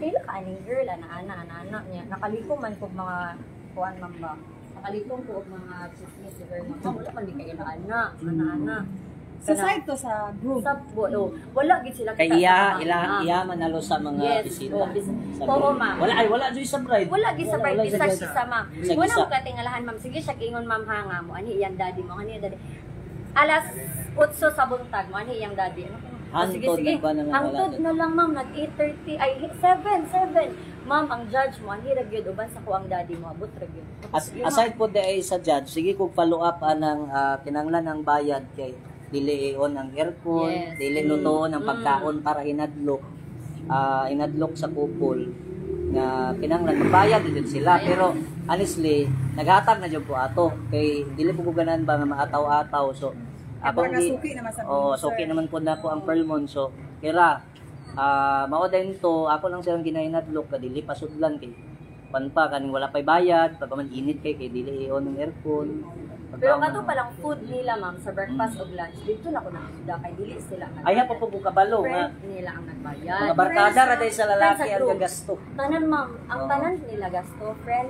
pila ka aning girl, ana niya. Nakaliko man ko mga kuan man ba. Nakaliko ko mga chismis girl man. Wala man di kay ana. Sa side to sa group. Sa wala gid sila kita. Kay iya manalo sa mga bisita. Oo, ma'am. Wala joy sa bride. Wala gid sa bride isa ma'am. Wala mo katingalahan ma'am. Sige siya ingon ma'am hanga mo. Ani iyang daddy mo, ani daddy. Alas 8 sa buntag mo, ani iyang daddy. Hantod na lang ma'am, nag 8:30 ay 7. Ma'am, ang judge mo, ang hirag yun, uban sa ko ang daddy mo, abot ra yun. Aside po ay sa judge, sige kung follow up anang kinanglan ng bayad kay dili on ang aircon, dili lutoon ang pagkaon para inadlok sa kupol nga kinanglan magbayad din sila, pero honestly naghatag na jud ko ato kay dili po ganan ba nga maataw-ataw, so ako suki naman po na po ang Pearlmont, so kira mao din to ako lang silang ginainadlok kadili pasudlan kay panpa kaning wala pay bayad pa man init kay dili on ang aircon. Pero kato palang food nila ma'am sa breakfast o lunch dito na ko nakita kay dili sila aya pa po kabalo nga nila ang nagbayad, mga barkada ra day sa lalaki ang gasto tanan ma'am ang tanan nila gasto, friend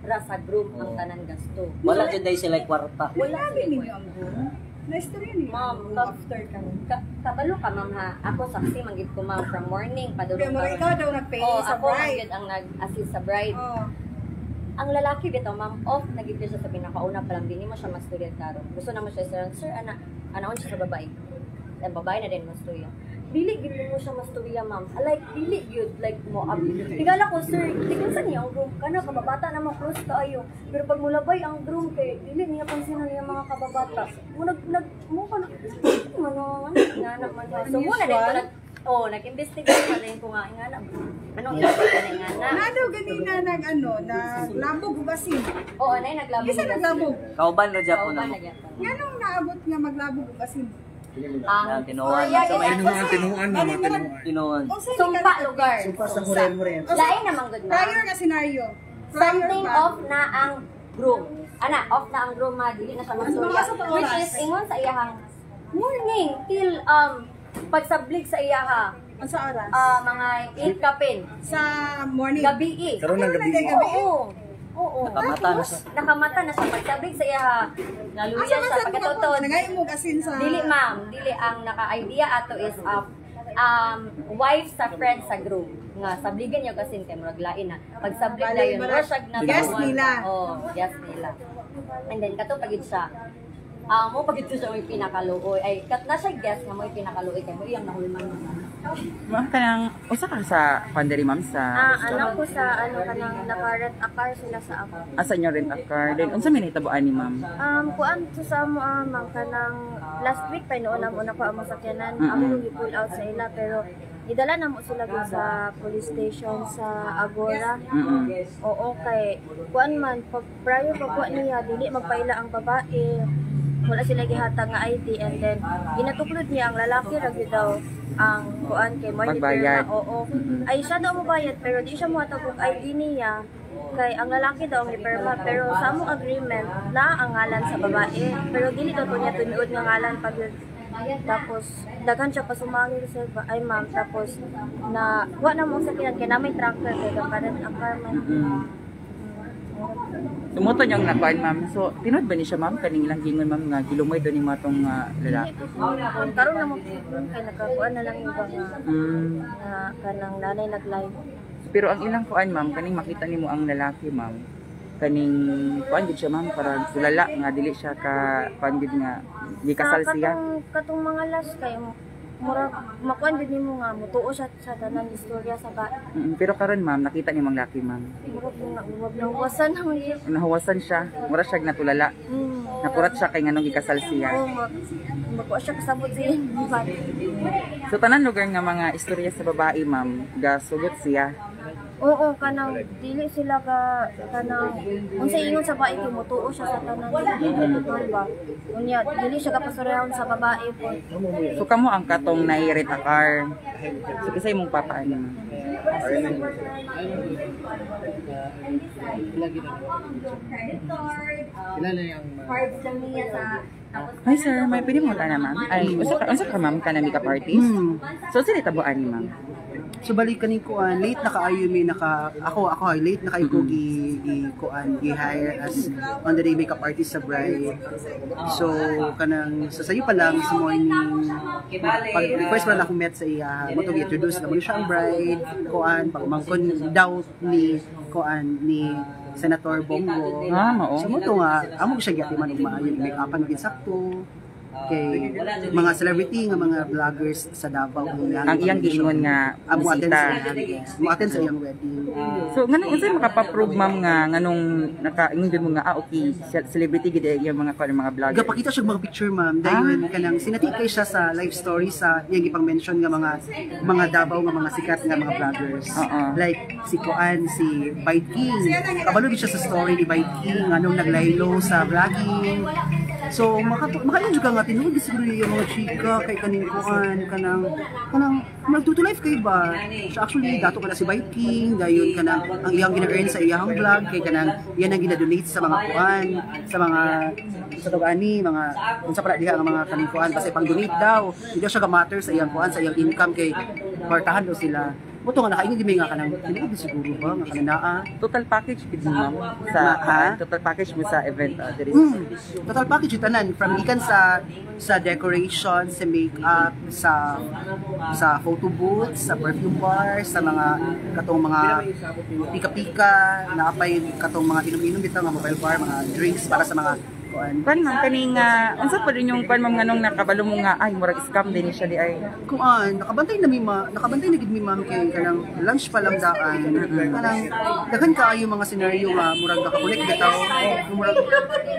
ra sa group ang tanan gasto, wala jud day sila kwarta, wala din ninyo ang group na istorya niyo ma'am after kabalo ka ma'am ha, ako saksi manggid ko ma'am from morning padulong pero ikaw daw nagpay sa ako bride, manggid ang nag-assist sa bride. Ang lalaki bitaw ma'am off nagigil siya sa pinakauna pa lang, dini mo siya masturya karon. Gusto naman siya sir anaon siya sa babae. Ang babae na din masturya. Dili gid mo siya masturya ma'am. Like dili gyud like mo up. Tigala ko sir, tigol sa niya ang groom kana kababata na mo close kaayo. Pero pag mulabay ang groom kay dili niya pansinan niya mga kababata. Mo mo kana man inanak man. So mo na din nag-investigate pa rin ko nga ingana. Anong investigate na ingana? Nado ganina naglabog ugasin. Oo, anay naglabog. Isa naglabog. kauban ra jud po na. Nganong naabot nga maglabog ugasin? Ang tinuan. Tinuan. Sumpa lugar. Sumpa sa Huren. Lain naman good na. Prior nga senaryo. Something off na ang groom. Off na ang groom ma, dili na siya masurya. Which is ingon sa iyahang morning till pagsablig sa iyaha. Ang sa oras? Mga 8 kapin. Sa morning? Gabi. Karon ng gabi. Oo. Nakamata na siya. Pagsablig sa iyaha. Naluya siya. Pagkatotod. Nangay mo kasi sa... Dili ma'am. Dili ang naka-idea ato is wife sa friend sa group. Nga, sabligan niya kasi kay murag lain na. Pagsablig na yun. Guess nila. Guess nila. And then, katupagid siya. Mo pag ito siya may pinakaluoy ay kat na siya guess nga mo pinakaluoy kay mo iyang nahulman mo. Ma'am kanang usa ka sa panderi ma'am sa anak ko sa kanang naka-rent a car sila sa ako. Asa inyo rent a car then unsa may nahitaboan ni ma'am? Kuan to sa mo ma'am kanang last week pa noon na ko amo sakyanan ako gi-pull out sa ila pero idala na mo sila dun sa police station sa Agora. Oo kay kuan man prior pa kuan niya dili magpaila ang babae. Wala sila gihatag nga ID and then ginatuklod niya ang lalaki ra gyud daw ang kuan kay mo magbayad. Ay siya daw mobayad pero di siya mohatag og ID niya kay ang lalaki daw ang iperma pero sa among agreement na ang ngalan sa babae pero dili daw niya tunuod nga ngalan pag tapos daghan siya pasumangil sa ay ma'am tapos na wa na mo sa kinat kay na may tracker kay kaparan ang car man. Sumuto niyang nakuan ma'am. So, tinood ba ni siya ma'am? Kaning ilang gingon ma'am nga gilumoy doon ni matong lalaki. Karon na mo kay nakakuan na lang yung na kanang nanay nag-live. Pero ang ilang kuan ma'am, kaning makita nimo ang lalaki ma'am. Kaning kuan gid siya ma'am para sulala nga dili siya ka kuan gid nga gikasal siya. Katong mga last kay mura makuan din nimo nga mutuo siya sa tanan istorya sa ba. Pero karon ma'am nakita ni mang laki ma'am. Mura nawasan ang nahawasan siya. Mura siya natulala. Nakurat siya kay nganong gikasal siya. Makuha siya kasabot siya. So tanan lugar nga mga istorya sa babae ma'am, gasugot siya. Oo, kanang dili sila ka kanang unsay ingon sa babae kay mutuo siya sa tanan ba. Unya dili siya kapasurehon sa babae po. So kamo ang katong nairet a car. So kisay mong papaano ma'am? Kilala yung cards lang niya sa Hi sir, may pwede mo na ma'am. Ay, unsa ka ma'am ka na makeup artist? So sila tabuan ni ma'am. So balik kanin ko late na kaayo may ako late na kayo ko gi-hire as on the day makeup artist sa bride. So kanang sa sayo pa lang sa morning pag first pa lang ako met sa iya mo to introduce na mo siya ang bride pag mangkon daw ni Senator Bongo. Mao. So mo to nga amo siya gyati man og maayo make-upan gid sakto. Kay mga celebrity nga mga vloggers sa Davao Ang iyang giingon nga bisita. mo attend sa iyang wedding. So nganong unsay makapaprove ma'am nga nganong nakaingon mo nga okay celebrity gid yung mga vlogger. Gapakita siya mga picture ma'am dayon kanang sinatikay siya sa live story sa iyang gipang mention nga mga Davao nga mga sikat nga mga vloggers. Like si Kuan, si Bite King. Kabalo gid siya sa story ni Bite King nganong naglaylo sa vlogging. So makayon jud ka nga tinuod siguro yung mga chika kay kaning Kuan kanang magtuto life kay ba. So actually dato kana si Bite King dayon kanang ang iyang gina-earn sa iyang vlog kay kanang yan ang gina-donate sa mga Kuan sa mga sa tugani mga unsa para diha nga mga kaning Kuan basta pang donate daw hindi daw siya ga matter sa iyang Kuan sa iyang income kay kwartahan daw sila. Buto nga nakaingin din nga kanang hindi siguro ba nga kanaa Total package gid mo ma'am sa total package mo sa event diri. Total package yung tanan from ikan sa decoration, sa makeup, sa photo booth, sa perfume bar, sa mga katong mga pika-pika, naapay katong mga inom-inom bitaw nga mobile bar, mga drinks para sa mga kuan. Kuan ma'am kaning unsa pa rin yung kuan ma'am nganong nakabalo mo nga ay murag scam din siya di ay. Kuan, nakabantay na gid mi ma'am kay kanang lunch pa lang daan. Kanang daghan kaayo mga scenario nga murag naka-connect bitaw, murag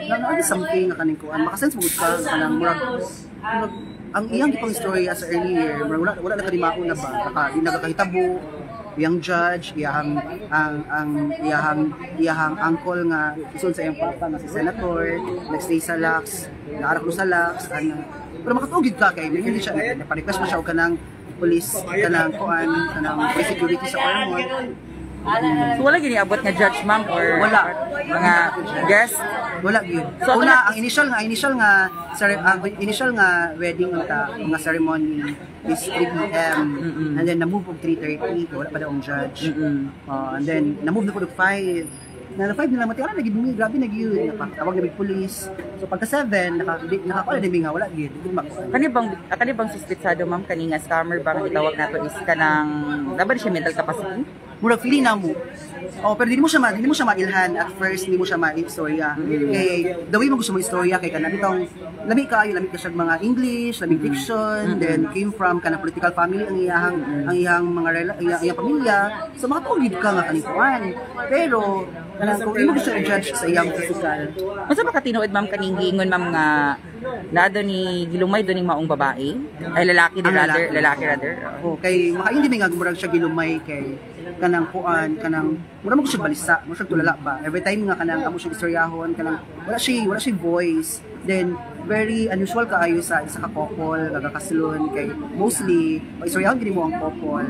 nang something nga kaning kuan. Makasense mo ka kanang murag ang iyang gipang story as earlier, murag wala na kadimaon na ba? Di nagakahitabo iyang judge, iyang uncle nga isun sa iyang papa nga si Senator, nagstay sa Lax, naarak mo sa Lax, pero makatugid ka kay hindi siya nagpa-request mo siya og kanang police kanang kuan kanang security sa Ormond. So wala gini abot nga judge ma'am or Wala. mga guest. Wala gyud. So, Una ang initial nga wedding unta mga ceremony is 3 p.m. And then na-move og 3:30 wala pa daw ang judge. And then na-move na ko og 5. Na 5 nila mati ara nagibumi grabe na gyud napatawag na big police. So pagka 7 nakapala na nga wala gyud. Kani bang suspitsado ma'am kani nga scammer bang gitawag nato is kanang dapat siya mental capacity? Murag feeling na mo. Pero hindi mo siya mailhan at first, hindi mo siya maistorya. Kay the way mo gusto mo istorya kay kanang bitong lami ka siya mga English, lami fiction, then came from kanang political family ang iyang mga iyang pamilya. So makatugid ka nga kaning kuan. Pero kanang kung imo gusto i-judge sa iyang physical. Unsa ba ka tinuod ma'am kaning giingon ma'am nga naado ni gilumay do ning maong babae? Ay lalaki rather. Kay makaindi mi nga murag siya gilumay kay kanang kuan kanang mura mo siya balisa mo siya tulala ba every time nga kanang amo siya istoryahon kanang wala siya voice then very unusual kaayo sa isa ka couple nagakasulon kay mostly pag istoryahon gid mo ang couple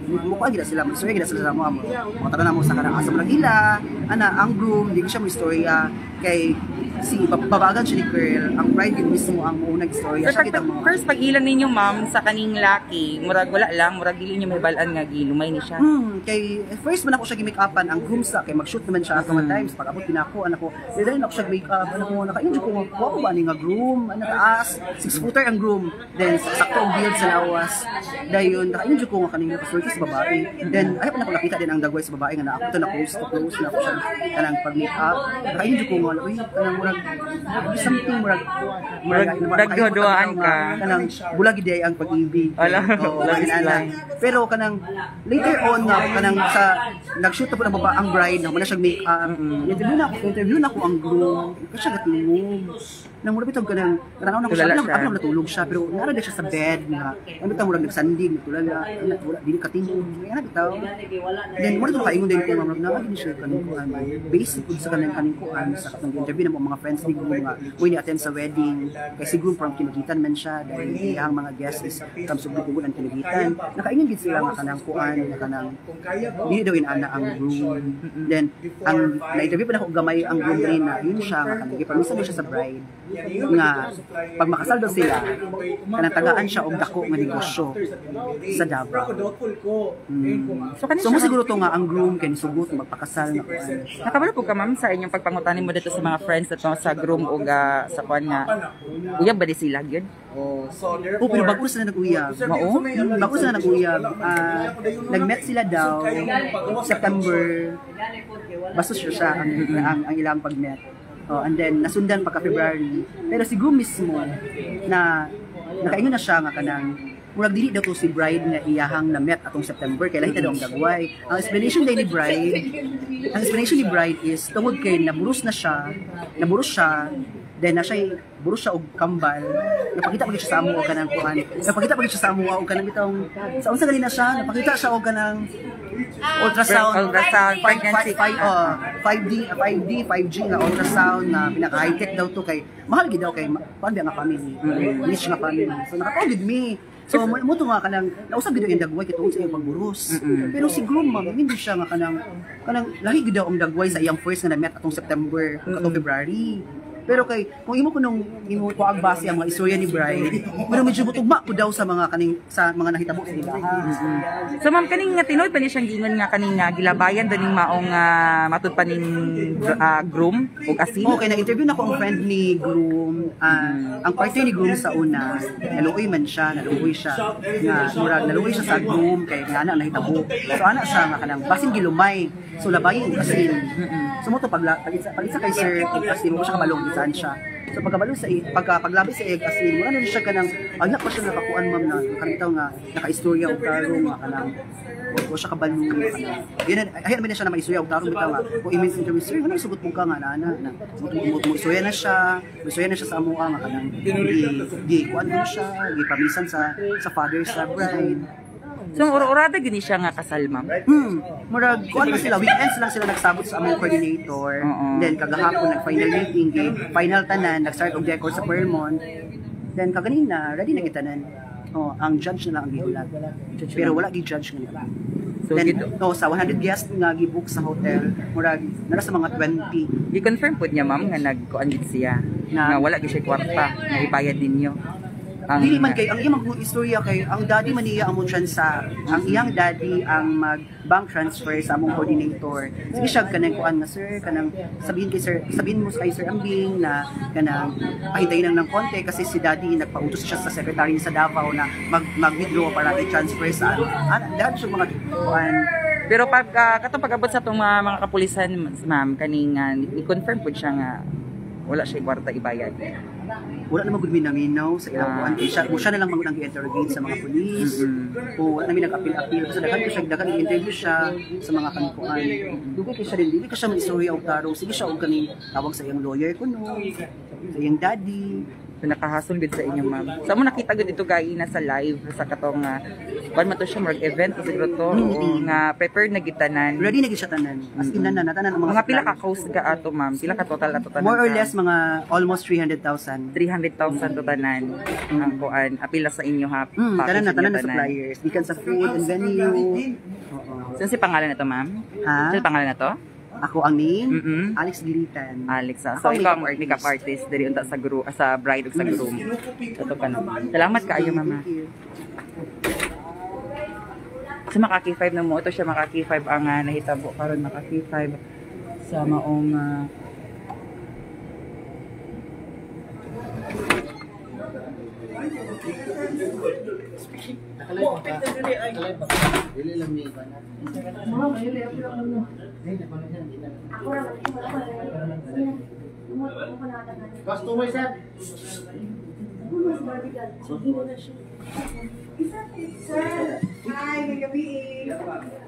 mukha gid sila istorya gid sila sa mo mga tanan mo sa kanang asa mo nagila ang groom di siya mo istorya kay si babagan siya ni girl ang bride din mismo ang unang istorya So, siya kita mo first pag ilan ninyo ma'am sa kaning laki murag wala lang murag dili niyo mahibalan nga gilumay ni siya. Kay first man ako siya gi-make-upan ang groom sa kay mag-shoot naman siya after one times pag abot pinako anako then ako siya make-up naka-enjoy ko ko ba ni nga groom taas 6-footer ang groom then sakto ang build sa lawas dayon naka-enjoy ko nga kanina pastorky sa babae then ayaw pa na ko nakita din ang dagway sa babae nga na ako to na close na ako siya kanang pag-make-up naka-enjoy ko nga uy kanang murag something murag nagduduaan ka kanang bulag gid ang pag-ibig pero kanang later on nga kanang sa nag-shoot po ng baba ang bride na siya make-up interview na ko ang groom kasi siya gatulog nang mura bitog kanang tanaw na ko siya ako natulog siya pero nara siya sa bed nga ano bitaw murag nagsandig tulala wala dili katingog ana bitaw then mura to kaingon din ko murag na gid siya kanang kuan basic pud sa kanang kuan sa katong interview na mga friends ni Groom nga uy ni-attend sa wedding kay si Groom from Kinagitan man siya dahil iyang mga guests is from Sugbo ang Kinagitan. Nakaingon gid sila nga kanang kuan nga kanang dili daw inana ang Groom. Then ang na-interview pa na ko gamay ang Groom rin na yun siya nga kanang gipermiso siya sa bride nga pag makasal daw sila kanang tagaan siya og dako nga negosyo sa Davao. So mo siguro to nga ang Groom kay nisugot magpakasal na kuan. Nakabalo po ka ma'am sa inyong pagpangutanin mo dito sa mga friends at sa groom o sa kuan nga uyab ba di sila gyud? Pero bago sila nag-uyab. Mao? Bago sila nag-uyab, nag-met sila daw September. Basta siya ang ilang pag-met. And then nasundan pagka February. Pero si Groom mismo na nakaingon na siya nga kanang murag dili daw to si bride nga iyahang na met atong September kay lahi daw ang dagway. Ang explanation ni bride is tungod kay naburos siya, then na siya buros siya og kambal. Napakita pa gid siya sa amo og kanang kuan. Napakita pa gid siya sa amo og kanang bitong sa unsa gali na siya, napakita siya og kanang ultrasound pregnancy 5G na ultrasound na pinaka high tech daw to kay mahal gid daw kay kuan nga family. Niche nga family. So nakatawag gid mi. So mo to nga kanang nausab gid yung dagway kitungod sa iyang pagburos. Pero si Groom ma'am hindi siya nga kanang lahi gid daw ang dagway sa iyang first nga na-met atong September atong February. Pero kay kung imo kunong imo ko agbase ang mga istorya ni Bride, pero medyo butugma ko daw sa mga nahitabo sa ila. So ma'am kaning nga tinuod pa ni siyang gingon nga kaning gilabayan daning maong matud pa ning groom ug asin. Okay, na-interview na ko ang friend ni Groom. Ang partner ni Groom sa una, naluoy man siya, naluoy siya. Naluoy siya sa Groom kay nga ana nahitabo. So ana siya nga kanang basin gilumay. So labayin ug asin. So mo to pagisa kay sir ug asin mo siya kabalong saan siya. So pagkabalo sa paglabi sa egg asin, wala na siya kanang agnak pa siya nakakuan ma'am na kanitaw nga nakaistorya og taro nga kanang o siya kabalo nga kanang. Ayan man siya na maistorya og taro bitaw nga. Kung image interview sir, ano sugot mo ka nga na mo istorya na siya sa amo nga kanang di kuan mo siya, di pamisan sa father sa bride. So urada gini siya nga kasal ma'am. Murag kuan sila weekends lang sila nagsabot sa among coordinator. Then kagahapon nag-final meeting, final tanan, nag-start og decor sa Fairmont. Then kaganina ready na gitanan. Ang judge na lang ang gihulat. Pero wala gi judge nga. So then sa 100 guests nga gibook sa hotel, murag nara sa mga 20. I-confirm pud niya ma'am nga nagkuan gid siya nga wala gid siya kwarta nga ibayad ninyo. Dili man kay ang iyang istorya kay ang daddy man niya amon siya ang iyang daddy ang mag bank transfer sa among coordinator. Sige siya kanang kuan nga sir kanang sabihin mo kay Sir Ambing na kanang pahintayin lang ng konti kasi si daddy nagpautos siya sa secretary sa Davao na mag-withdraw para i-transfer sa dahil siya mga kuan. Pero pag katong pag-abot sa tong mga kapulisan ma'am kaning i-confirm pud siya nga wala siya kwarta ibayad. Wala naman gud minaminaw sa ilang kuan siya na lang mag interrogate sa mga pulis o wala namin nag-appeal kasi daghang interview siya sa mga kanikuan dugay kay siya dili ka siya mag-istorya og taro sige siya og kaning tawag sa iyang lawyer kuno sa iyang daddy. So nakahasol gud sa inyo ma'am. Sa mo nakita gud ito gaina sa live sa katong kuan man to siya mag event siguro to nga prepared na gitanan. Ready na gid siya tanan. As in na tanan ang mga pila ka cost ka ato ma'am? Pila ka total ato tanan? More or less mga almost 300,000. 300,000 to tanan ang kuan apila sa inyo ha. Tanan na suppliers. Gikan sa food and venue. Saan si pangalan nito ma'am? Ha? Saan pangalan nito? Ako ang name, Alex Gilitan. Alex. So ikaw ang makeup artist diri unta sa bride ug sa groom. Ito ka na. Salamat kaayo mama. So maka K5 na mo ito siya maka K5 ang nahitabo karon maka K5 sa maong Dili lang mi ba na. Customer sir. Sir, hi, may gabi.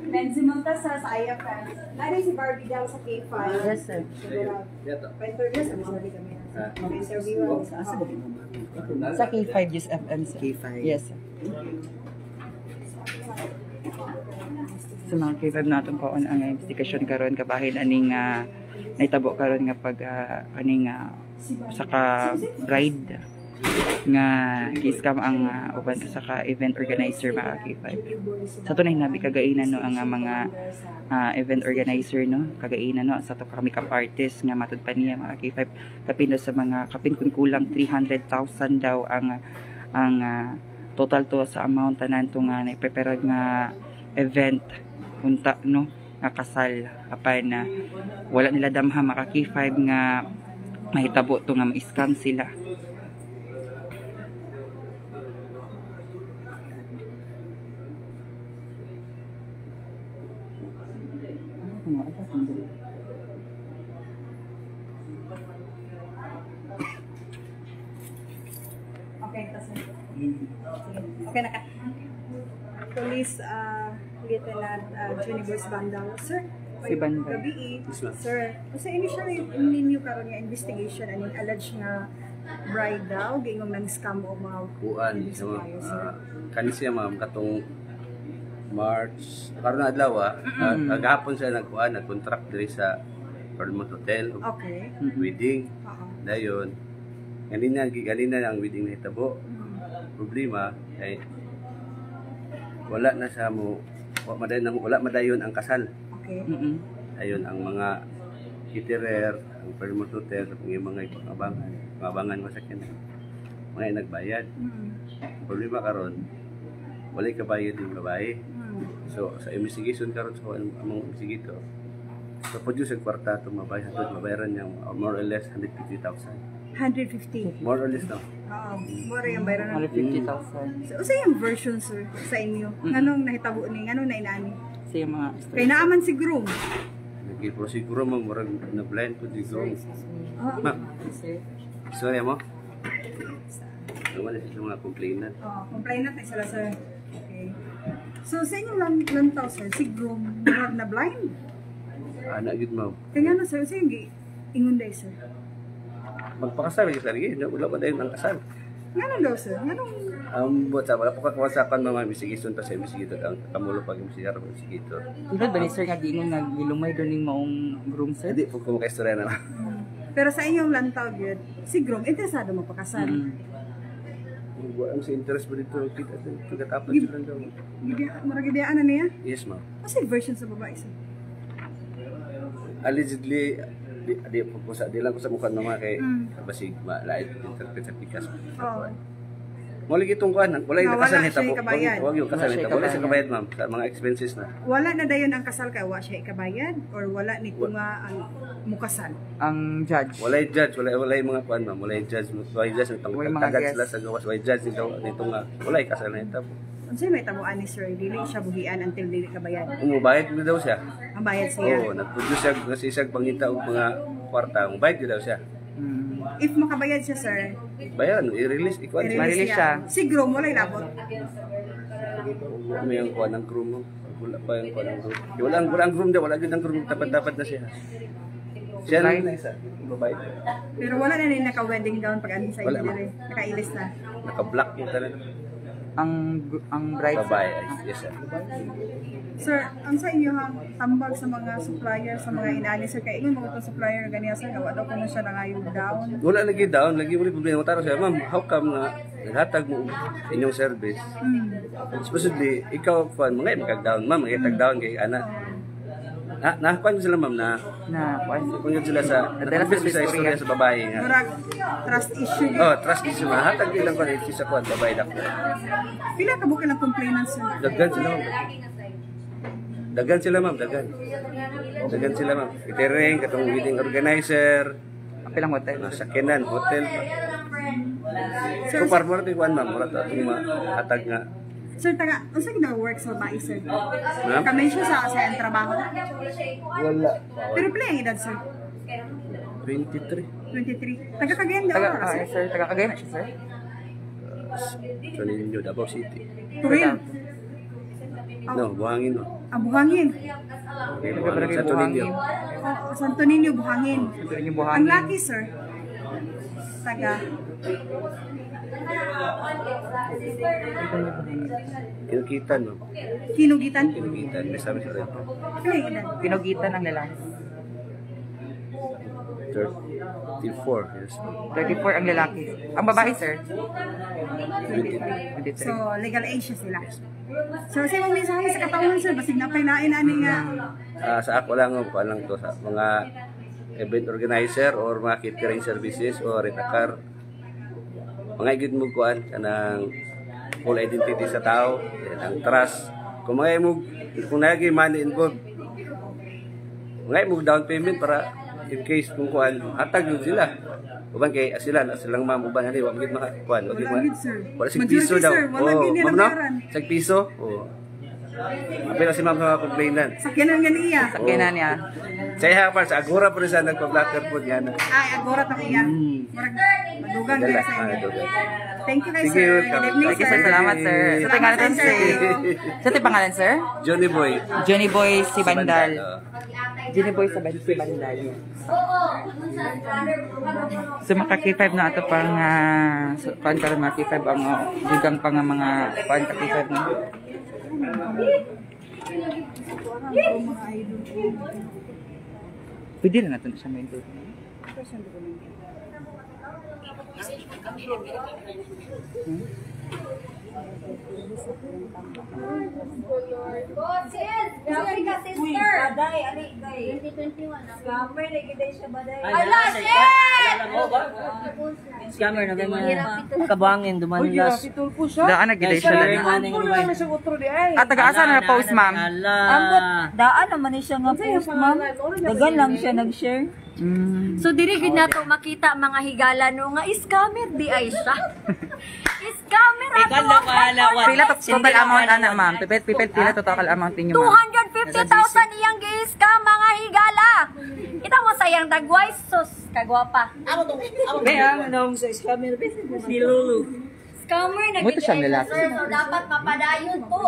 Nansimunta sa IFN. Nari si Barbie daw sa K5. Yes sir. Pa-interview sa Barbie kami. May interview Sa K5 Just FM sir. K5. Yes sir. sa mga K5 natong kaon ang investigation karon kabahin aning naitabo karon nga pag aning saka bride nga gi-scam ang uban sa ka event organizer mga K5. Sa tunay nabi kagainan no ang mga event organizer no kagainan no sa to kami ka artist nga matud pa niya mga K5 kapin sa mga kapin kun kulang 300,000 daw ang total to sa amount tanan to nga naiprepare nga event punta no nga kasal apan na wala nila damha maka K5 nga mahitabo to nga ma-scam sila. Okay, okay, naka. Police Lieutenant Juniverse Bandal. Sir, Si Bandal. gabi sir, kasi initially ninyo karon nga investigation aning alleged nga bride daw gingong nang scam o mga Kuan suppliers, sir. kani siya ma'am katong March karon na adlaw kagahapon siya nag-contract diri sa Fairmont Hotel Okay. wedding Oo. dayon ganina ang wedding na hitabo problema kay wala na sa mo wala madayon ang kasal Okay. ayon ang mga caterer ang Fairmont Hotel ang mga pangabangan masakyan mga nagbayad ang problema karon wala kabayad yung babae. So sa investigation karon sa among investigator so produce ang kwarta itong mabayaran niya more or less 150,000 150. more or less no. Oo. Mura yung bayaran ng 150,000 So, usa yung version, sir, sa inyo? Nganong nahitabo ni, nganong nainani? sa mga Kay naaman si groom. Nagprosiguro mo murag na blind to the groom. Oh, Ma'am, sorry mo. Wala sa mga complainant. complainant na sila, sir. Okay. So, sa inyong lantaw, sir, si groom, murag na blind? Anak gid mo. Kaya nga, sir, sa yung ingon day, sir. Magpakasal gyud lagi, wala pa dayon ang kasal. Nganong daw, sir? Nganong, Buat sa wala po kawasakan mga investigation ta sa investigator ang kamulo pag investigator. Ilod ba ni sir nga giingon nga gilumay do ning maong groom sir? Hindi po ko makaistorya na. pero sa inyong lantaw, yun, si groom, interesado magpakasal. Wala ang sa interest mo dito kita tagat-apat sila daw. Murag ideyaan na niya? Yes ma'am. Kasi version sa babae, sir. Allegedly di po ko sa di lang ko sa mukha naman kay basig malait interpret sa pikas. Oo. Wala gitong kuan, wala yung Wala kasal siya nito. ikabayad. Wag yung kasal Wala siya nito. Wala siya ikabayad. kabayad ma'am sa mga expenses na. Wala na dayon ang kasal kay wa siya ikabayad or wala ni nga ang mukasal. Ang judge. Wala yung judge, wala yung mga kuan ma'am, wala yung judge, wala yung judge Wala yung mga tagad guest. sila sa gawas, wala yung judge nito nga wala yung kasal nito. Unsay may tabuan ni sir, dili siya buhian until dili kabayad. Umubayad mo daw siya. Ang bayad siya. Oo, nag-produce siya kasi siya pangita og mga kwarta, umubayad daw siya. If makabayad siya, sir, Bayaran, i-release, ikuan siya. Ma-release siya. Si groom wala labot. May ang kuan ng groom mo. Wala pa yung kuan ng groom. Wala ang groom daw, wala gyud ang groom dapat na siya. Siya lang na isa, babae. Pero wala na rin naka-wedding gown pag ano sa Wala, inyo rin. Naka-ilis na. Naka-black yung talaga. Ang bride Babae, yes sir. Sir, ang sa inyo hang tambag sa mga supplier, sa mga inani, sir, kaya ingon mga itong supplier ganiya, sir, nga wala ko na siya nangayog down. Wala lagi down, lagi mo problema. Taro siya, ma'am, how come na naghatag mo inyong service? Supposedly, ikaw, kuan, mga magkag-down, ma'am, magkag-down kay anak. Nakuan ko sila, ma'am, na kuan kung sila sa sa istorya sa babae nga. Murag, trust issue. Oh, trust issue na. Hatag ilang ko rin sa kuan, babae dakto. Pila ka buka ng complainant, sir? Daghan sila, ma'am. Daghan sila, ma'am, daghan. Daghan sila, ma'am. Catering, katong wedding organizer, ang pilang hotel. sakyanan, hotel. So, parmo natin kuan, ma'am. Mura itong hatag nga. Sir, taga, ano sa gina-work sa babae, sir? Ma'am? Kami siya sa ang trabaho. Wala. Pero pila ang edad, sir? 23. 23. Taga Cagayan daw, sir? Sir, taga Cagayan na siya sir. Sa ninyo, Davao City. Tuwin. No, buhangin, no. Ang buhangin. Okay, Barangay sa Tuninyo. Oh, Santo Niño, buhangin. Ito rin yung Ang buhangin. lucky, sir. Taga. Kinukitan, no? Kinugitan. Kinukitan. May sabi sa rin. Ano yung edad? Pinugitan ang lalaki. 34 years old. 34 ang lalaki. Ang babae, sir? 23. So, legal age siya sila. So, sa mong mensahe sa katauhan, sir, basig na painain ani nga. Sa ako lang, lang to sa mga event organizer or mga catering services or retakar. Mga igid mo kuan kanang full identity sa tao, ang trust. Kung nagi money involved, mga mo down payment para in case kung kuan hatag yun sila. Uban kay silang ma'am uban ali wa gid maka kuan, wa gid wala sig piso daw. Oh, ma'am no? Sig piso. Oh. Apil si ma'am nga complainan. Sakyanan nga niya. Sakyanan niya. Saya pa sa agora pa rin sa nagpa-blacker po yan. Ay, agora ta iya. Murag madugang Dala. dira sa inyo. Thank you, guys, Sige, sir. welcome. Good evening, Thank you, sir. Salamat, sir. Sa pangalan natin, sir. Sa ito pangalan, sir? Johnny Boy. Johnny Boy si Bandal. Oh. Johnny Boy si Bandal. So maka K5 na ito pang kuan karon mga K5 ang dugang pa nga mga kuan ka K5 na. Pwede na natin siya maintain. Scammer na ganyan. Kabangin, dumanlas. Daan na gid siya. At taga-asa na post, ma'am. Daan naman siya nga post, ma'am. Dagan lang siya nag-share. So diri gid nato makita mga higala no nga scammer di ay siya. Scammer ato. Pila total amount ana, ma'am? Pila total amount ninyo, ma'am? 250,000 iyang gi-scam mga higala. Kita mo sayang dagway sus kagwapa. Si Lulu. Scammer na Buti gid siyang ay lalaki. sir, so dapat mapadayon to.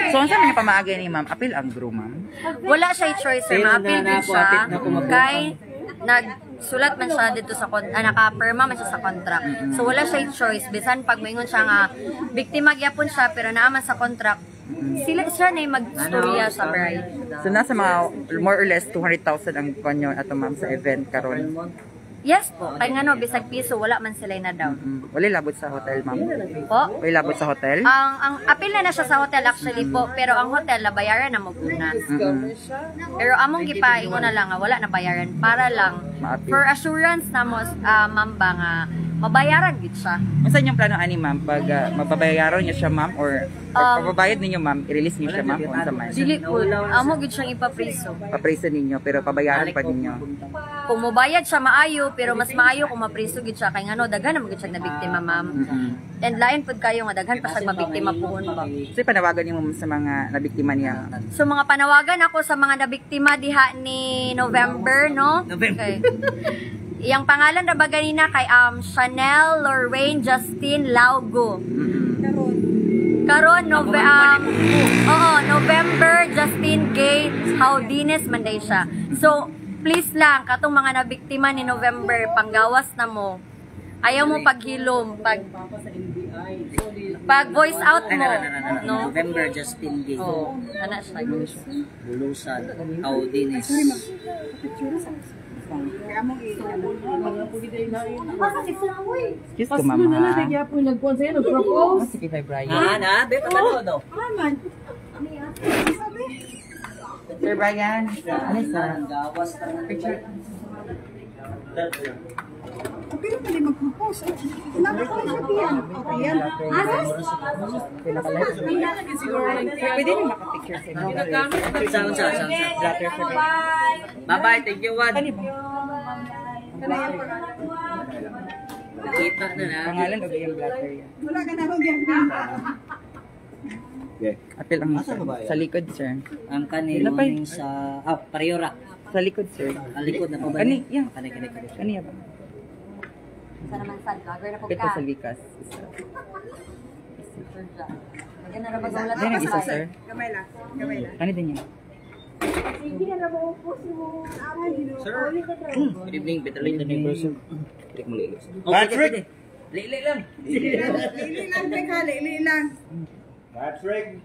So, unsa man yung pamaagi ni ma'am? Apil ang groom, ma'am? Wala siya choice sir, ma-appeal din siya kay nagsulat man siya dito sa naka-perma man siya sa contract. So wala siya choice bisan pag moingon siya nga biktima gyapon siya pero naaman sa contract. Siya na yung mag-storya sa bride. So, nasa mga more or less 200,000 ang kanyo ato, ma'am, sa event karon. Yes po, kay nga no, bisag piso, wala man sila na down. Wala labot sa hotel, ma'am? Po? Wala labot sa hotel? Ang apil na siya sa hotel actually po, pero ang hotel nabayaran na mo una. Pero among gipaingon na lang nga wala na bayaran para lang for assurance na mo ma'am ba nga mabayaran gid siya. Unsa inyong plano ani, ma'am? Pag mababayaran niyo siya, ma'am, or pababayad ninyo, ma'am, i-release niyo siya, ma'am, o unsa man? Dili po, amo gid siyang ipapriso. Papriso ninyo, pero pabayaran pa ninyo. Kung mobayad siya maayo, pero mas maayo kung mapriso gid siya kay ngano daghan na magid siya na biktima, ma'am. And lain pud kayo nga daghan pa siya mabiktima puhon ba. So, panawagan niyo, ma'am, sa mga nabiktima niya. So mga panawagan ako sa mga nabiktima diha ni November, no? Okay. Iyang pangalan na ba ganina kay Chanel Lorraine Justine Laugo. Karon November Justine Gates Haudines manday siya. So please lang katong mga nabiktima ni November panggawas na mo. Ayaw mo paghilom pag voice out mo, no? November Justin Gay. Oh, ana siya. Bulusan. Audines. Excuse ko, ma'am, ha? Sige, kay Brian. Beto ba todo? Sir Brian, ano sa Gawas na picture? Pero pwede mag-propose. Naman ko siya diyan. Okay yan. Pwede niyo makapicture sa inyo. Saan. Bye-bye, thank you, Juan. Nakita na na. Pangalan o yung blatter yan? Wala ka na akong yan. Apil ang sa likod, sir. Ang kanilang sa... Pariora. Sa likod, sir. Ang likod na pa ba? Kani, yan. Kani. Kaniya ba? Sa naman sad, vlogger na po Ito ka. sa likas. Maganda na ba sa ulat? Yan ang isa, sir. Gamay lang. Gamay lang. Kani din yan. Good evening, better late than never, sir. Click mo lilis. Patrick! Lili lang. Lili lang, teka, lili lang. Patrick!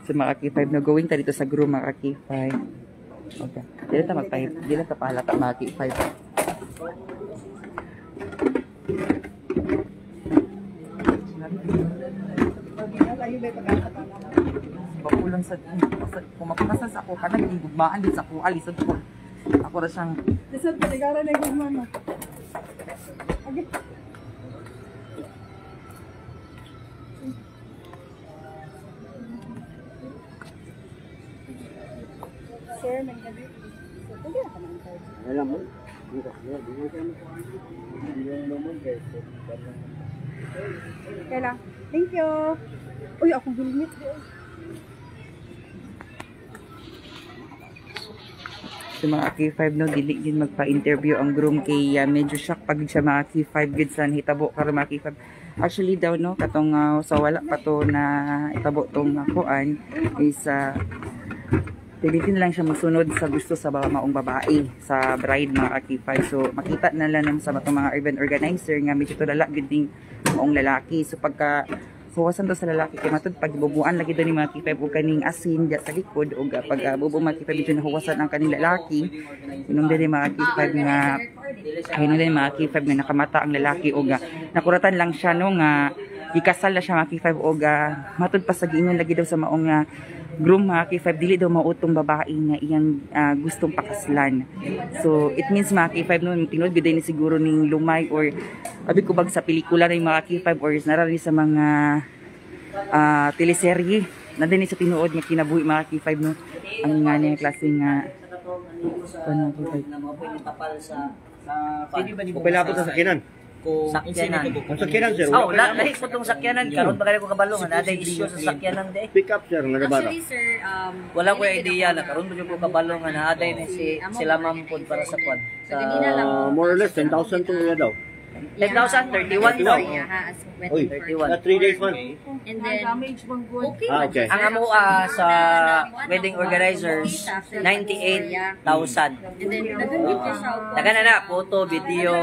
So mga K5 na going ta dito sa groom mga K5. Okay. Dili ta pahalata mga K5. Papulang sa kumapasal sa ako kanang gugmaan din sa ako alisod ko. Ako ra siyang Lisod, paligara na yung mama. Okay. Sir, naggabi. So, pwede na ka naman tayo. Alam mo? Okay lang. Thank you. Uy, akong helmet. sa mga K5 no dili din magpa-interview ang groom kay medyo shock pag siya mga K5 gid sa hitabo karon mga K5. Actually daw no katong sa wala pa to na itabo tong kuan is pilitin lang siya magsunod sa gusto sa mga maong babae sa bride mga K5. So makita na lang sa mga event organizer nga medyo to dala gid ding maong lalaki. So pagka huwasan daw sa lalaki kay matud pag bubuan lagi daw ni mga K5 og kaning asin diya sa likod og pag bubu mga K5 medyo nahuwasan ang kaning lalaki inom din mga K5 nga ayun din mga K5 nga nakamata ang lalaki og nakuratan lang siya no nga gikasal na siya mga K5 og matud pa sa giingon lagi daw sa maong groom mga K5 dili daw mautong babae nga iyang gustong pakaslan. So it means mga K5 no tinud gid ni siguro ning lumay or abi ko bag sa pelikula ng mga K5 or narari sa mga teleserye na din sa tinuod nga kinabuhi mga K5 no ang nga niya klase nga ano K5 na mo pwede tapal sa Palapot sa sakinan. sakyanan. Ang sakinan, sir. Oh, lahi ko tong sakyanan karon ba ko kabalong na day issue sa sakyanan de. Pick up, sir. Nga bara. Actually, sir, Wala ko idea na karon ba ko kabalong na aday ni sila ma'am pod para sa kwan. Sa kanina lang. More or less, 10,000 to nga daw. 10,000 31 daw. Yeah, ha, as Uy, 31. 3 days man. And then, okay. Okay. Ang amo sa wedding organizers 98,000. And then, nagandit ka siya. Taga na photo, video,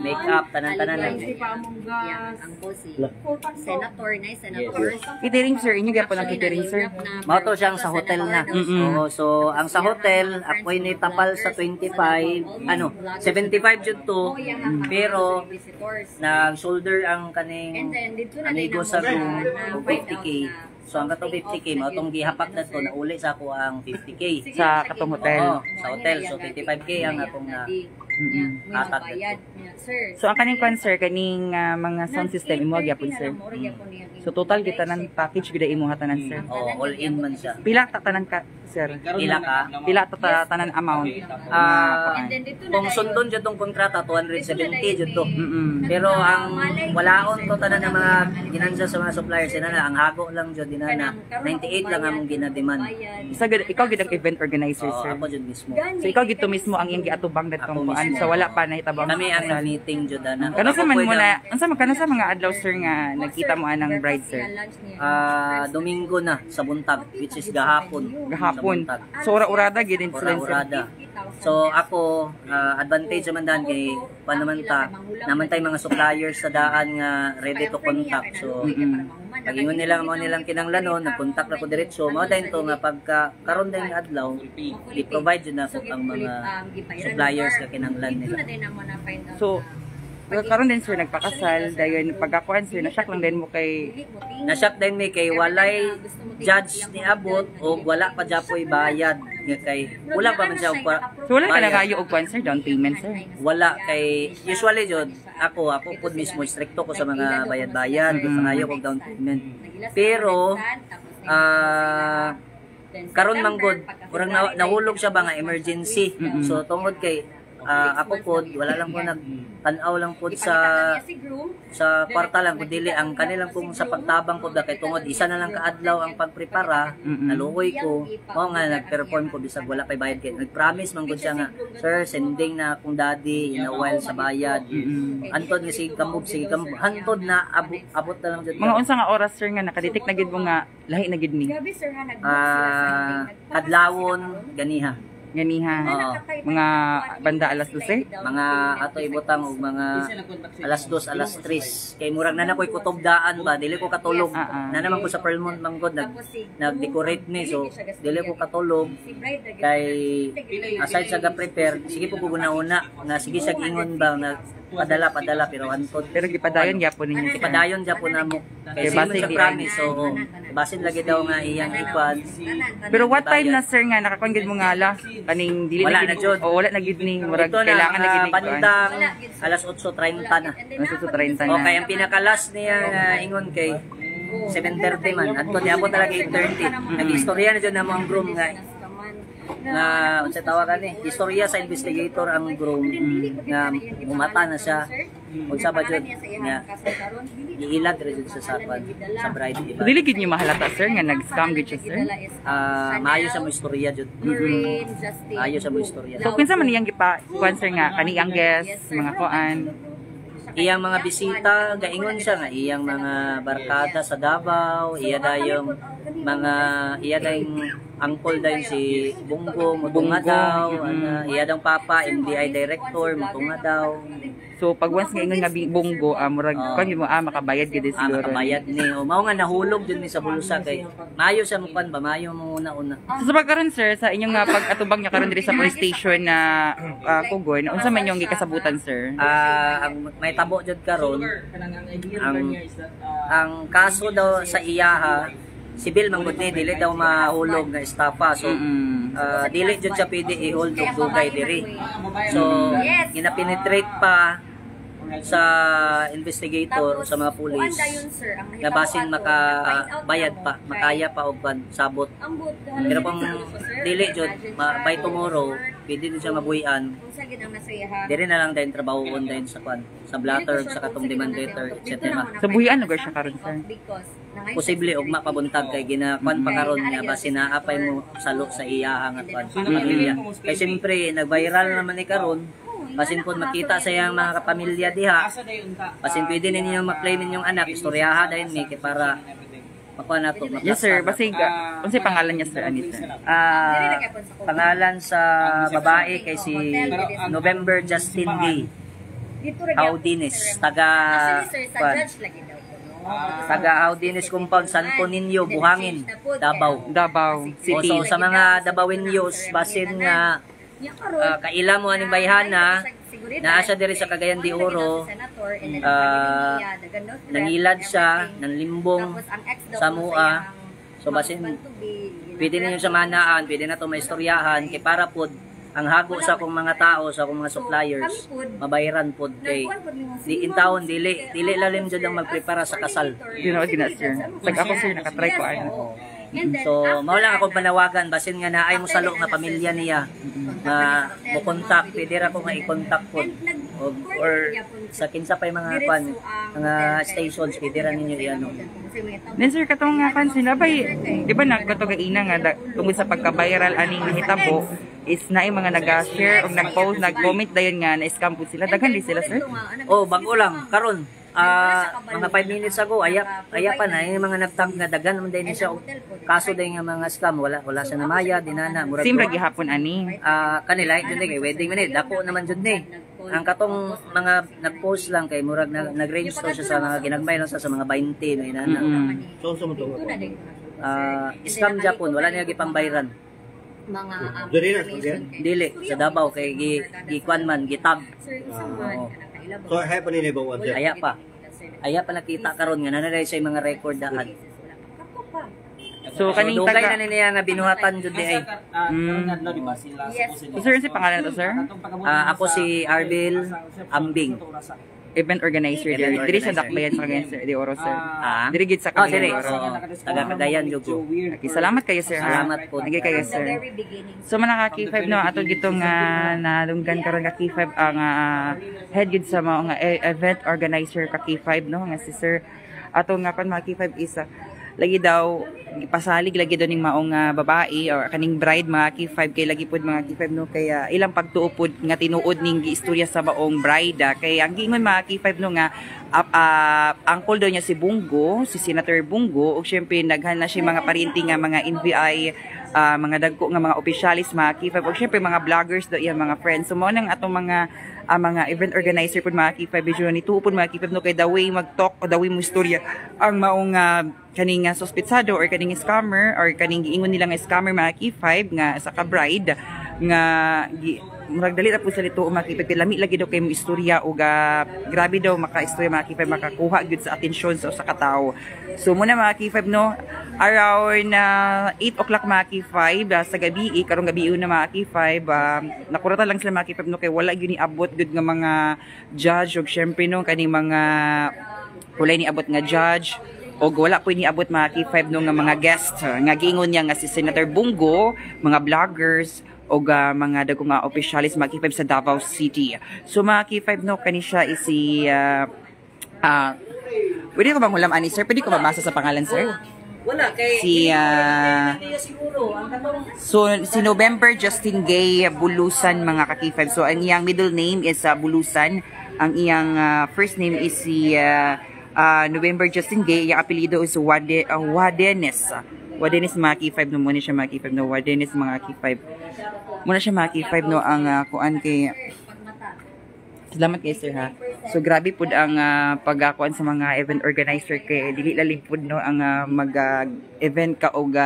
makeup, tanan-tanan lang. Yeah, ang bossy. Senator na, senator. catering sir inyo gyapon ang catering sir Mao to siyang sa hotel na. Oo, so ang sa hotel ako ni tapal sa 25, 75 jud to. Pero nag-shoulder ang kaning amigo sa room og 50k. So ang katong 50k mao tong gihapak na to na uli sa ako ang 50k sa katong hotel. Oo, sa hotel. So 25k ang atong na atat na to. So ang kaning kwan sir kaning mga sound system imo gyapon sir. So total kita ng package gid imo hatanan sir. Oh, all in man siya. Pila ta tanan ka sir? Pila ka? Pila ta tanan amount? Kung sundon jud tong kontrata 270 jud to. Mm. Pero ang walaon to tanan ng mga ginansya sa mga suppliers na ang hago lang jud dinana 98 lang among ginademand. Ikaw gid ang event organizer Oo, sir. ako jud mismo. So ikaw gid to mismo ang iyang giatubang datong Ako kuan. mismo. So wala pa nahitabo Kami ang meeting jud ana. Kano sa man mo na unsa man kana sa mga adlaw sir nga nagkita mo anang bride sir? Domingo na sa buntag which is gahapon. Gahapon. Sa buntag. So ura-urada gid influencer. Ura-urada. So ako advantage naman dan kay namantay mga suppliers sa daan nga ready to contact. So pagingon nila mo nilang kinanglanon nag-contact na ko diretso mao dayon to nga pagka karon din adlaw i-provide jud na ko ang mga suppliers nga kinanglan nila. So karon din sir nagpakasal dayon pagkakuan sir na shock lang din mo kay Na-shock din mi kay walay judge ni abot o wala pa japoy bayad nga kay wala pa man siya og So wala ka bayad. nagayo og kuan sir down payment sir. Wala kay usually jud ako pud mismo stricto ko sa mga bayad-bayad pangayo kog down payment. Pero karon manggod kurang nahulog siya ba nga emergency. So tungod kay ako po wala lang po nagtanaw lang po sa kwarta lang kundi ang kanilang pong sa pagtabang ko kay tungod isa na lang kaadlaw ang pagprepara naluoy ko mo nga nagperform ko bisag wala pay bayad kay nagpromise man gud siya nga sir sending na akong daddy in a while sa bayad antod nga sige kamog hantod na abot na lang jud Mga unsa nga oras sir nga nakadetect na gid mo nga lahi na gid ni. kadlawon ganiha Ganiha. Oo. Mga banda alas 12. mga ato ibutang og mga alas 2 alas 3 kay murag na nakoy kutubdaan ba dili ko katulog na naman ko sa Pearlmont manggod nag-decorate ni so dili ko katulog kay aside sa ga-prepare sige po ko una nga sige sa ingon ba nga padala pero antod Pero gipadayon gyapon ninyo. ipadayon gyapon namo kay Kay basin sa basin promise so basin lagi daw nga iyang ikwan Pero what time na sir nga nakakon gid mo nga ala kaning dili Wala na na gid jud. o wala na gid ning murag ito kailangan na gid ning kuan. bandang alas 8:30 na Nasa 30 na. okay ang pinakalas niya nga ingon kay 7:30 man adto niabot talaga 8:30 nag-istorya na jud namo ang groom nga unsa tawagan ni istorya sa investigator ang groom nga umata na siya unsa ba jud nga giilad ra jud sa sapan sa bride diba Dili gid niyo mahalata sir nga nag-scam gid siya sir. maayo sa mo istorya jud maayo sa mo istorya So kinsa man iyang kuan sir nga kani ang guest mga kuan. iyang mga bisita gaingon siya nga iyang mga barkada sa Davao iya dayong mga iya dayong angkol dayon si Bungo mutunga daw iya dang papa MDI director mutunga daw So pag once nga ingon nga bunggo murag kuan gid mo makabayad gid siguro. makabayad ni o mao nga nahulog jud ni sa bulsa kay maayo sa mukan ba maayo mo una So sa pagkaron sir sa inyong pag-atubang niya karon diri sa police station na Kugon, unsa man inyong gikasabutan sir? ang may tabo jud karon ang kaso daw sa iyaha sibil man gud ni dili daw mahulog nga estafa so dili jud siya pwede i-hold og dugay diri so ginapenetrate pa sa investigator sa mga pulis na basin makabayad pa makaya pa og sabot pero kung dili jud by tomorrow pwede din siya mabuhian diri na lang din trabahoon din sa kwan sa blatter sa katong demand letter etc. Sa buhian lugar siya karon sir. Posible og mapabuntag kay ginakwan pa karon nga basin na apay mo salo sa iyahang at kwan sa pamilya kay siyempre nag-viral naman ni karon basin po makita sa iyang mga kapamilya diha basin pwede ninyo ma-claim ninyong anak istoryaha dahil ni kay para makuha na to Yes sir, basig unsay pangalan niya sir Anita? Pangalan sa babae kay si November Justin Lee Audines taga Audines Compound Santo Niño Buhangin Davao City so, sa mga Davaoeños basin nga kaila mo aning bayhana naa siya diri sa Cagayan de Oro nangilad siya nanlimbong sa mua so basin pwede ninyo sa manaan pwede na to maistoryahan kay para pod ang hago sa akong mga tao sa akong mga suppliers mabayaran pod kay di in taon dili lalim jud ang magprepara sa kasal Ginawa gina sir. Pag ako sir nakatry ko so mao lang ako panawagan basin nga naay mo salo nga pamilya niya na mo contact pwede ra ko nga i-contact pod or sa kinsa pay mga mga stations pwede ra ninyo i-ano. Then sir katong nga kan sila bay di ba nagkatugaina nga tungod sa pagka-viral aning nahitabo is naay mga nag-share o nag-post nag-comment dayon nga na-scam po sila daghan di sila sir? Bago lang karon mga 5 minutes ago aya pa na yung mga nagtang nga dagan naman din siya kaso din nga mga scam wala siya namaya dinana murag Simra gihapon ani. Kanila jud ni wedding man dako naman jud ni ang katong mga nag-post lang kay murag nag-register siya sa mga ginagmay lang sa mga 20 no inana scam Japon wala niya gipambayran mga dili sa Davao kay gikuan man gitag So, hay pa nila ba aya pa nakita karon nga nanay sa mga record daan So kaning dugay taga na niya nga binuhatan jud di ay So sir si pangalan to sir? ako si Arbil Ambing event organizer Event there. Diri sa organizer. Dakbayan sa Cagayan de Oro, sir. Diri gid sa Oh, Cagayan dire. de Oro. Taga Cagayan Jugo. Okay, salamat kayo, sir. ha? Salamat po. Nagay kayo, From the sir. very beginning. So manaka K5 no ato gitong nalunggan karon ka K5 ang head gid sa mga event organizer ka K5 no nga si sir ato nga kon mga K5 isa lagi daw pasalig lagi daw ning maong babae or kaning bride mga K5 kay lagi pud mga K5 no kaya ilang pagtuo pud nga tinuod ning giistorya sa maong bride kay ang gingon mga K5 no nga uncle daw niya si Bungo, si Senator Bungo ug syempre naghan na siya mga pariente nga mga NBI mga dagko nga mga opisyalis mga K5 ug syempre mga vloggers daw iya mga friends so mo nang atong mga event organizer pud mga K5 medyo ni tuupod mga K5 no kay the way mag-talk o the way mo istorya ang maong kaning suspetsado or kaning scammer or kaning giingon nila nga scammer mga K5 nga sa ka-bride nga murag dali ra pud sa lito mga K5 lami lagi daw kay mo istorya ug grabe daw maka-istorya mga K5 makakuha gyud sa atensyon sa usa ka tawo. So muna mga K5 no around 8 o'clock mga K5 sa gabi karong gabi na mga K5 nakurata lang sila mga K5 no kay wala gyud ni abot gyud nga mga judge ug syempre no kaning mga wala ni abot nga judge o wala po niabot mga K5 no nga mga guest nga giingon niya nga si Senator Bungo, mga vloggers o mga dagko nga opisyalis mga K5 sa Davao City. So mga K5 no kani siya is si pwede ko bang hulam ani sir? Pwede ko mabasa sa pangalan sir? Wala kay Si siguro ang katong so si November Justin Gay Bulusan mga ka-K5. So ang iyang middle name is Bulusan. Ang iyang first name is si November Justin Gay. Yung apelido is Wadenes. Wadenes mga K5 no muna siya mga K5 no Wadenes mga K5. Muna siya mga K5 no ang kuan kay salamat kay sir ha. So grabe pud ang pagkuan sa mga event organizer kay dili lalim pud no ang mag-event ka og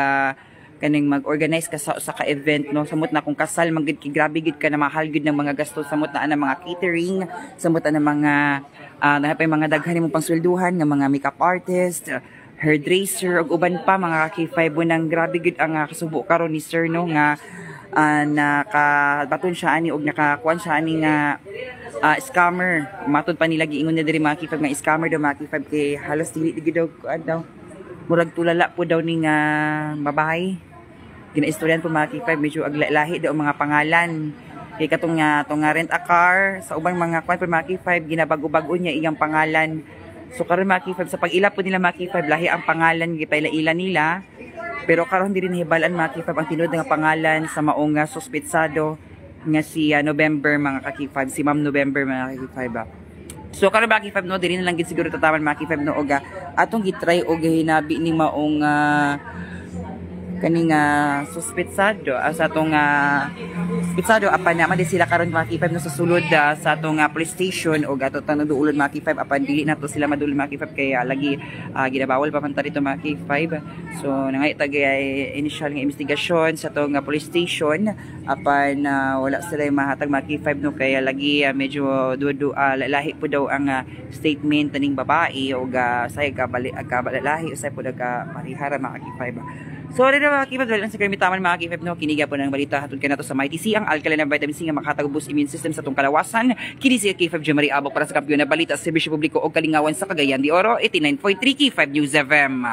kaning mag-organize ka sa ka event no samot na kung kasal magid ki grabe gid ka na mahal gid ng mga gastos samot na ang mga catering samot na mga napay mga daghan imong pangswelduhan nga mga makeup artist hairdresser ug uban pa mga K5 nang grabe gid ang kasubo karon ni sir no nga nakabaton siya ani og nakakuan siya ani nga scammer matod pa nila giingon na diri mga K5 nga scammer daw mga K5 kay halos dili gid daw daw murag tulala po daw ning babae ginaistoryan po mga K5 medyo aglahi daw mga pangalan kay katong nga rent a car sa ubang mga kuan po mga K5 ginabago-bago niya iyang pangalan. So karon mga K5 sa pag-ila po nila mga K5 lahi ang pangalan gipaila-ila nila. Pero karon diri nahibalan mga K5 ang tinuod nga pangalan sa maong suspetsado nga si November mga K5 si Ma'am November mga K5. So karon mga K5 no diri na lang gid siguro tataman mga K5 no og atong gitry og hinabi ni maong kaning suspetsado sa atong suspetsado apan naman di sila karon mga K5 no sa sulod sa atong police station og ato tanong duulon mga K5 apan dili na to sila madulon mga K5 kay lagi ginabawal pa man ta dito mga K5. So nangay tagay initial nga investigasyon sa atong police station apan wala sila mahatag mga K5 no kay lagi medyo lahi po daw ang statement taning babae og say ka balalahi usay po daga parihara mga K5. So, rin mga K5, dahil ang sa karmitaman mga K5, no, kiniga po ng balita hatod ka na to sa MyTC, ang alkaline ng vitamin C nga makatag-boost immune system sa itong kalawasan. Kini si K5 Jemari Abok para sa kampiyon na balita sa Serbisyo Publiko o Kalingawan sa Cagayan de Oro, 89.3 K5 News FM.